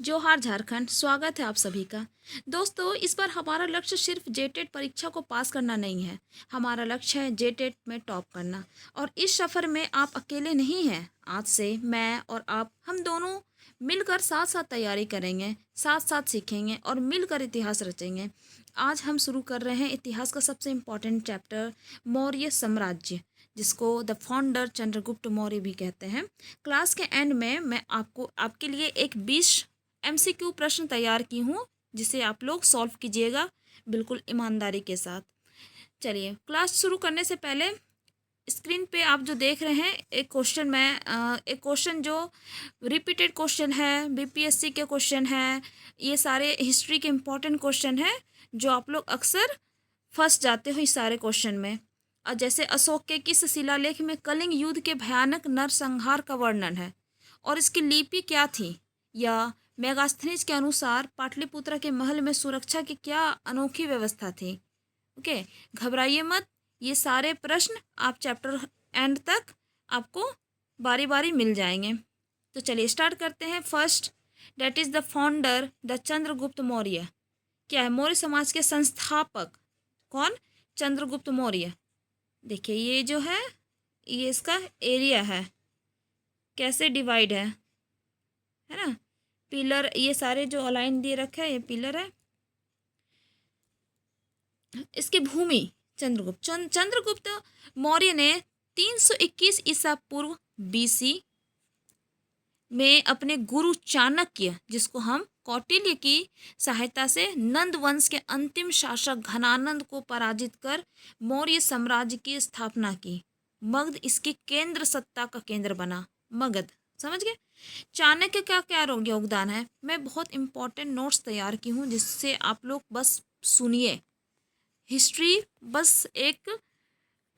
जोहार झारखंड। स्वागत है आप सभी का। दोस्तों, इस बार हमारा लक्ष्य सिर्फ जेटेट परीक्षा को पास करना नहीं है। हमारा लक्ष्य है जेटेट में टॉप करना। और इस सफ़र में आप अकेले नहीं हैं। आज से मैं और आप, हम दोनों मिलकर साथ साथ तैयारी करेंगे, साथ साथ सीखेंगे और मिलकर इतिहास रचेंगे। आज हम शुरू कर रहे हैं इतिहास का सबसे इम्पोर्टेंट चैप्टर, मौर्य साम्राज्य, जिसको द फाउंडर चंद्रगुप्त मौर्य भी कहते हैं। क्लास के एंड में मैं आपको आपके लिए एक 20 MCQ प्रश्न तैयार की हूँ, जिसे आप लोग सॉल्व कीजिएगा बिल्कुल ईमानदारी के साथ। चलिए, क्लास शुरू करने से पहले स्क्रीन पे आप जो देख रहे हैं एक क्वेश्चन जो रिपीटेड क्वेश्चन है, BPSC के क्वेश्चन है। ये सारे हिस्ट्री के इम्पोर्टेंट क्वेश्चन है जो आप लोग अक्सर फंस जाते हो इस सारे क्वेश्चन में। और जैसे अशोक के किस शिलालेख में कलिंग युद्ध के भयानक नरसंहार का वर्णन है और इसकी लिपि क्या थी, या मेगास्थनीज के अनुसार पाटलिपुत्र के महल में सुरक्षा की क्या अनोखी व्यवस्था थी। ओके, घबराइए मत। ये सारे प्रश्न आप चैप्टर एंड तक आपको बारी बारी मिल जाएंगे। तो चलिए स्टार्ट करते हैं। First, that is the founder the Chandragupta Maurya. क्या है? मौर्य समाज के संस्थापक कौन? चंद्रगुप्त मौर्य। देखिए, ये जो है ये इसका एरिया है, कैसे डिवाइड है ना। पिलर, ये सारे जो अलाइन दिए रखे हैं ये पिलर है। इसकी भूमि चंद्रगुप्त मौर्य ने 321 ईसा पूर्व BC में अपने गुरु चाणक्य, जिसको हम कौटिल्य की सहायता से नंद वंश के अंतिम शासक घनानंद को पराजित कर मौर्य साम्राज्य की स्थापना की। मगध इसकी केंद्र सत्ता का केंद्र बना। मगध, समझ गए। चाणक्य का क्या योगदान है? मैं बहुत इंपॉर्टेंट नोट्स तैयार की हूँ, जिससे आप लोग बस सुनिए। हिस्ट्री बस एक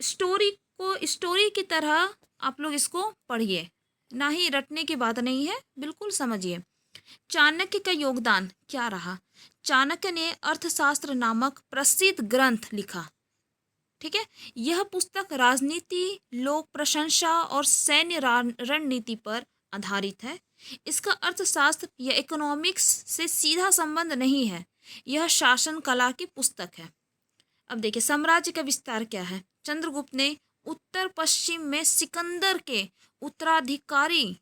स्टोरी की तरह आप लोग इसको पढ़िए, ना ही रटने की बात नहीं है, बिल्कुल समझिए। चाणक्य का योगदान क्या रहा? चाणक्य ने अर्थशास्त्र नामक प्रसिद्ध ग्रंथ लिखा। ठीक है, यह पुस्तक राजनीति, लोक प्रशंसा और सैन्य रणनीति पर आधारित है। इसका अर्थशास्त्र या इकोनॉमिक्स से सीधा संबंध नहीं है, यह शासन कला की पुस्तक है। अब देखिए, साम्राज्य का विस्तार क्या है। चंद्रगुप्त ने उत्तर पश्चिम में सिकंदर के उत्तराधिकारी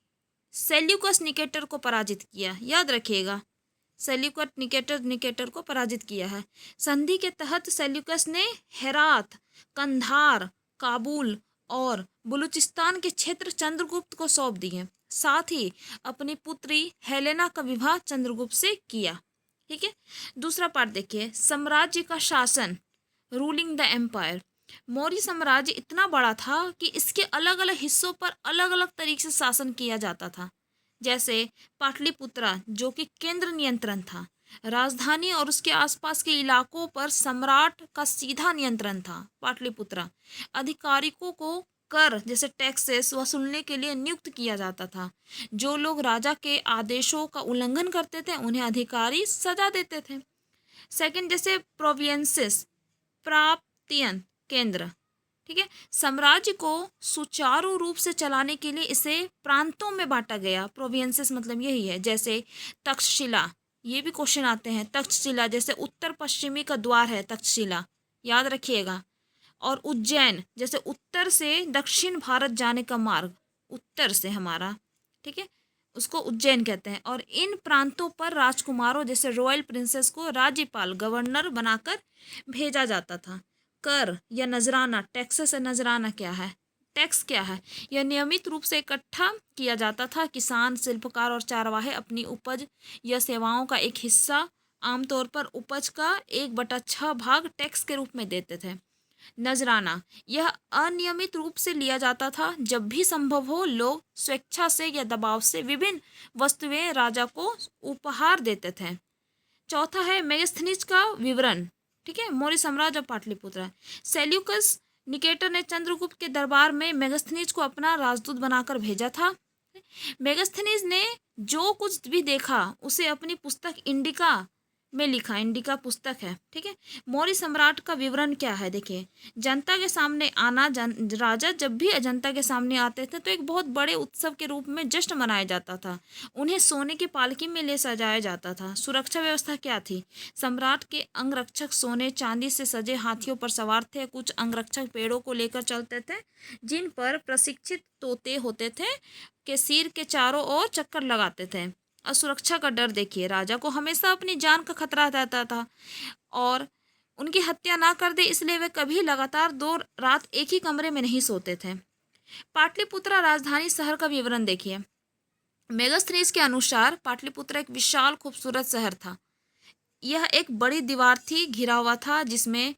सेल्यूकस निकेटर को पराजित किया। याद रखिएगा, सेल्यूकस निकेटर को पराजित किया है। संधि के तहत सेल्यूकस ने हेरात, कंधार, काबुल और बलूचिस्तान के क्षेत्र चंद्रगुप्त को सौंप दिए। साथ ही अपनी पुत्री हेलेना का विवाह चंद्रगुप्त से किया। ठीक है, दूसरा पार्ट देखिए, साम्राज्य का शासन, रूलिंग द एम्पायर। मौर्य साम्राज्य इतना बड़ा था कि इसके अलग अलग हिस्सों पर अलग अलग तरीके से शासन किया जाता था। जैसे पाटलिपुत्रा, जो कि केंद्र नियंत्रण था, राजधानी और उसके आसपास के इलाकों पर सम्राट का सीधा नियंत्रण था। पाटलिपुत्रा अधिकारियों को कर जैसे टैक्सेस वसूलने के लिए नियुक्त किया जाता था। जो लोग राजा के आदेशों का उल्लंघन करते थे उन्हें अधिकारी सजा देते थे। सेकंड, जैसे प्रोविंसेस, प्रांतीय केंद्र। ठीक है, साम्राज्य को सुचारू रूप से चलाने के लिए इसे प्रांतों में बांटा गया। प्रोविंसेस मतलब यही है। जैसे तक्षशिला, ये भी क्वेश्चन आते हैं। तक्षशिला जैसे उत्तर पश्चिमी का द्वार है तक्षशिला, याद रखिएगा। और उज्जैन जैसे उत्तर से दक्षिण भारत जाने का मार्ग, उत्तर से हमारा, ठीक है, उसको उज्जैन कहते हैं। और इन प्रांतों पर राजकुमारों जैसे रॉयल प्रिंसेस को राज्यपाल, गवर्नर बनाकर भेजा जाता था। कर या नजराना, टैक्सेस या नजराना क्या है? टैक्स क्या है? यह नियमित रूप से इकट्ठा किया जाता था। किसान, शिल्पकार और चारवाहे अपनी उपज या सेवाओं का एक हिस्सा, आमतौर पर उपज का 1/6 भाग टैक्स के रूप में देते थे। नजराना, यह अनियमित रूप से लिया जाता था। जब भी संभव हो, लोग स्वेच्छा से या दबाव से विभिन्न वस्तुएं राजा को उपहार देते थे। चौथा है मेगास्थनीज का विवरण। ठीक है, मौर्य साम्राज्य और पाटलिपुत्र। सेल्यूकस निकेटर ने चंद्रगुप्त के दरबार में मेगास्थनीज को अपना राजदूत बनाकर भेजा था। मेगास्थनीज ने जो कुछ भी देखा उसे अपनी पुस्तक इंडिका में लिखा, इंडिका पुस्तक है, ठीक है। मौर्य सम्राट का विवरण क्या है, देखिए। जनता के सामने आना, राजा जब भी जनता के सामने आते थे तो एक बहुत बड़े उत्सव के रूप में जश्न मनाया जाता था। उन्हें सोने की पालकी में ले सजाया जाता था। सुरक्षा व्यवस्था क्या थी? सम्राट के अंगरक्षक सोने चांदी से सजे हाथियों पर सवार थे। कुछ अंगरक्षक पेड़ों को लेकर चलते थे, जिन पर प्रशिक्षित तोते होते थे, के सिर के चारों ओर चक्कर लगाते थे। असुरक्षा का डर देखिए, राजा को हमेशा अपनी जान का खतरा रहता था और उनकी हत्या ना कर दे इसलिए वे कभी लगातार 2 रात एक ही कमरे में नहीं सोते थे। पाटलिपुत्रा राजधानी शहर का विवरण देखिए। मेगास्थनीज के अनुसार पाटलिपुत्र एक विशाल खूबसूरत शहर था। यह एक बड़ी दीवार थी, घिरा हुआ था, जिसमें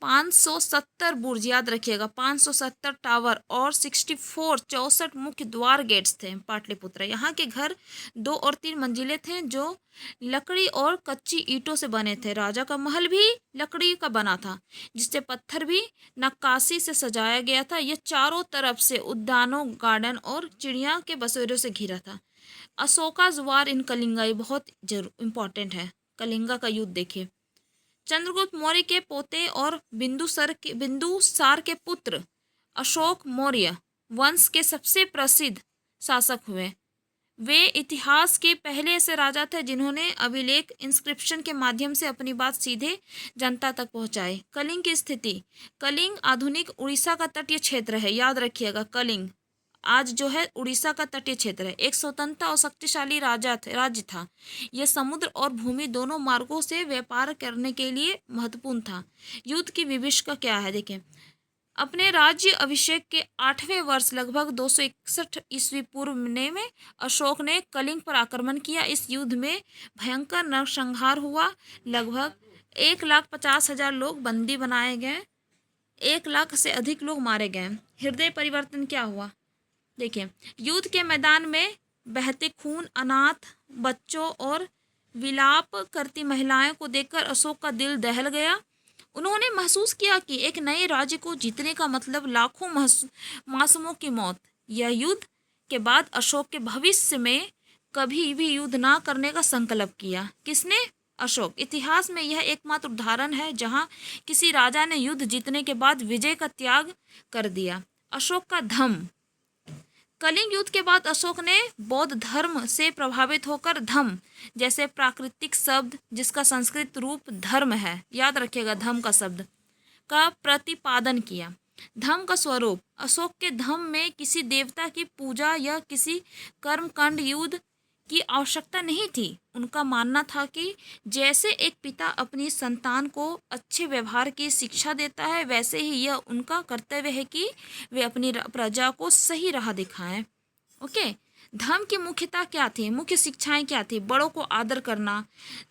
570 बुर्ज, याद रखिएगा 570 टावर और 64 मुख्य द्वार गेट्स थे। पाटलिपुत्र, यहाँ के घर 2 और 3 मंजिले थे जो लकड़ी और कच्ची ईंटों से बने थे। राजा का महल भी लकड़ी का बना था, जिससे पत्थर भी नक्काशी से सजाया गया था। यह चारों तरफ से उद्यानों, गार्डन और चिड़िया के बसेरों से घिरा था। अशोका जुवार इन कलिंगा, ये बहुत इंपॉर्टेंट है। कलिंगा का युद्ध देखिए। चंद्रगुप्त मौर्य के पोते और बिंदुसार के पुत्र अशोक मौर्य वंश के सबसे प्रसिद्ध शासक हुए। वे इतिहास के पहले ऐसे राजा थे जिन्होंने अभिलेख इंस्क्रिप्शन के माध्यम से अपनी बात सीधे जनता तक पहुंचाई। कलिंग की स्थिति। कलिंग आधुनिक उड़ीसा का तटीय क्षेत्र है, याद रखिएगा। कलिंग आज जो है उड़ीसा का तटीय क्षेत्र है। एक स्वतंत्र और शक्तिशाली राज्य था। यह समुद्र और भूमि दोनों मार्गों से व्यापार करने के लिए महत्वपूर्ण था। युद्ध की विभीषिका क्या है, देखें। अपने राज्य अभिषेक के 8वें वर्ष लगभग 261 ईस्वी पूर्व में अशोक ने कलिंग पर आक्रमण किया। इस युद्ध में भयंकर नरसंहार हुआ। लगभग 1,50,000 लोग बंदी बनाए गए। 1 लाख से अधिक लोग मारे गए। हृदय परिवर्तन क्या हुआ, देखिए। युद्ध के मैदान में बहते खून, अनाथ बच्चों और विलाप करती महिलाओं को देखकर अशोक का दिल दहल गया। उन्होंने महसूस किया कि एक नए राज्य को जीतने का मतलब लाखों मासूमों की मौत। यह युद्ध के बाद अशोक के भविष्य में कभी भी युद्ध ना करने का संकल्प किया। किसने? अशोक। इतिहास में यह एकमात्र उदाहरण है जहां किसी राजा ने युद्ध जीतने के बाद विजय का त्याग कर दिया। अशोक का धम्म। कलिंग युद्ध के बाद अशोक ने बौद्ध धर्म से प्रभावित होकर धम्म जैसे प्राकृतिक शब्द, जिसका संस्कृत रूप धर्म है, याद रखिएगा धम्म का शब्द, का प्रतिपादन किया। धम्म का स्वरूप। अशोक के धम्म में किसी देवता की पूजा या किसी कर्मकांड युद्ध की आवश्यकता नहीं थी। उनका मानना था कि जैसे एक पिता अपनी संतान को अच्छे व्यवहार की शिक्षा देता है, वैसे ही यह उनका कर्तव्य है कि वे अपनी प्रजा को सही राह दिखाएं। ओके। धर्म की मुख्यता क्या थी? मुख्य शिक्षाएं क्या थी? बड़ों को आदर करना,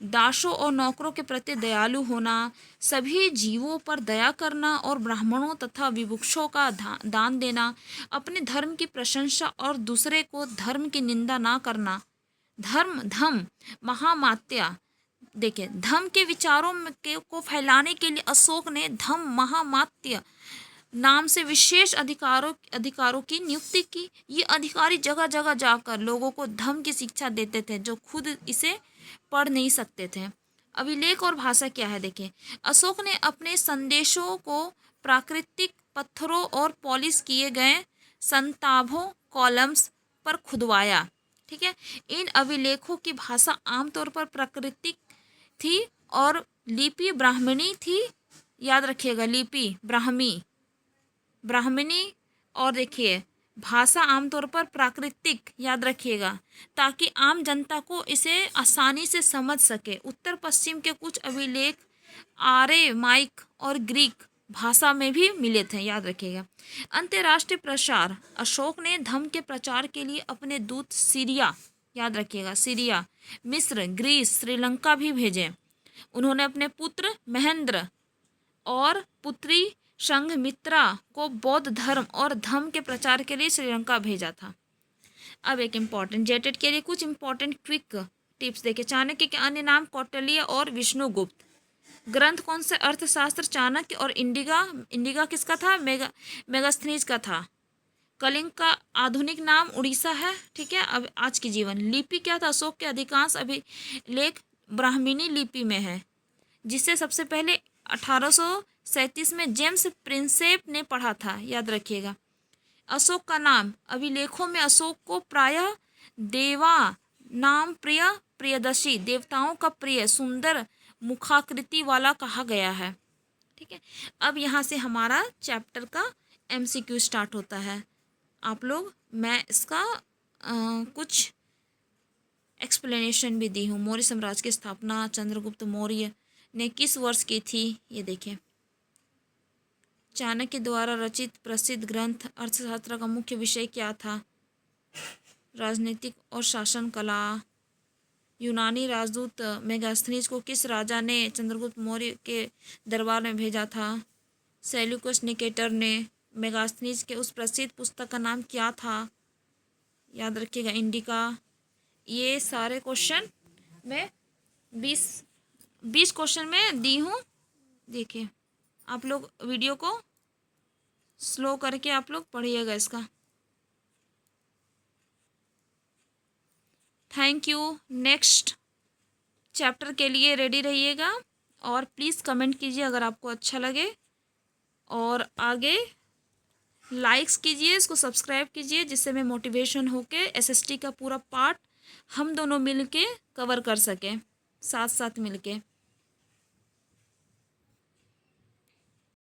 दासों और नौकरों के प्रति दयालु होना, सभी जीवों पर दया करना और ब्राह्मणों तथा विभुक्षों का दान देना, अपने धर्म की प्रशंसा और दूसरे को धर्म की निंदा ना करना। धम्म महामात्या। देखिए, धम्म के विचारों को फैलाने के लिए अशोक ने धम्म महामात्य नाम से विशेष अधिकारों की नियुक्ति की। ये अधिकारी जगह जगह जाकर लोगों को धम्म की शिक्षा देते थे जो खुद इसे पढ़ नहीं सकते थे। अभिलेख और भाषा क्या है, देखिए। अशोक ने अपने संदेशों को प्राकृतिक पत्थरों और पॉलिश किए गए संताभों कॉलम्स पर खुदवाया, ठीक है। इन अभिलेखों की भाषा आमतौर पर प्राकृतिक थी और लिपि ब्राह्मणी थी, याद रखिएगा। लिपि ब्राह्मणी और देखिए भाषा आमतौर पर प्राकृतिक, याद रखिएगा, ताकि आम जनता को इसे आसानी से समझ सके। उत्तर पश्चिम के कुछ अभिलेख आरेमाइक और ग्रीक भाषा में भी मिले थे, याद रखिएगा। अंतर्राष्ट्रीय प्रसार। अशोक ने धर्म के प्रचार के लिए अपने दूत सीरिया, याद रखिएगा, सीरिया, मिस्र, ग्रीस, श्रीलंका भी भेजे। उन्होंने अपने पुत्र महेंद्र और पुत्री संघमित्रा को बौद्ध धर्म और धम्म के प्रचार के लिए श्रीलंका भेजा था। अब एक इम्पॉर्टेंट जेटेड के लिए कुछ इम्पॉर्टेंट क्विक टिप्स देखिए। चाणक्य के अन्य नाम कौटिल्य और विष्णुगुप्त। ग्रंथ कौन से? अर्थशास्त्र चाणक्य और इंडिका किसका था? मेगास्थनीज का था। कलिंग का आधुनिक नाम उड़ीसा है, ठीक है। अब आज की जीवन। लिपि क्या था? अशोक के अधिकांश अभिलेख ब्राह्मणी लिपि में है, जिसे सबसे पहले 1837 में जेम्स प्रिंसेप ने पढ़ा था, याद रखिएगा। अशोक का नाम अभिलेखों में अशोक को प्रायः देवा नाम प्रिय प्रियदर्शी, देवताओं का प्रिय सुंदर मुखाकृति वाला कहा गया है। ठीक है, अब यहाँ से हमारा चैप्टर का MCQ स्टार्ट होता है। आप लोग, मैं इसका कुछ एक्सप्लेनेशन भी दी हूँ। मौर्य साम्राज्य की स्थापना चंद्रगुप्त मौर्य ने किस वर्ष की थी, ये देखें। चाणक्य द्वारा रचित प्रसिद्ध ग्रंथ अर्थशास्त्र का मुख्य विषय क्या था? राजनीतिक और शासन कला। यूनानी राजदूत मेगास्थनीज को किस राजा ने चंद्रगुप्त मौर्य के दरबार में भेजा था? सेल्यूकस निकेटर ने मेगास्थनीज के उस प्रसिद्ध पुस्तक का नाम क्या था? याद रखिएगा, इंडिका। ये सारे क्वेश्चन मैं 20 क्वेश्चन में दी हूँ। देखिए, आप लोग वीडियो को स्लो करके आप लोग पढ़िएगा इसका। Thank you. नेक्स्ट चैप्टर के लिए रेडी रहिएगा और प्लीज़ कमेंट कीजिए अगर आपको अच्छा लगे, और आगे लाइक्स कीजिए, इसको सब्सक्राइब कीजिए, जिससे मैं मोटिवेशन होके SST का पूरा पार्ट हम दोनों मिलके कवर कर सकें, साथ साथ मिलके।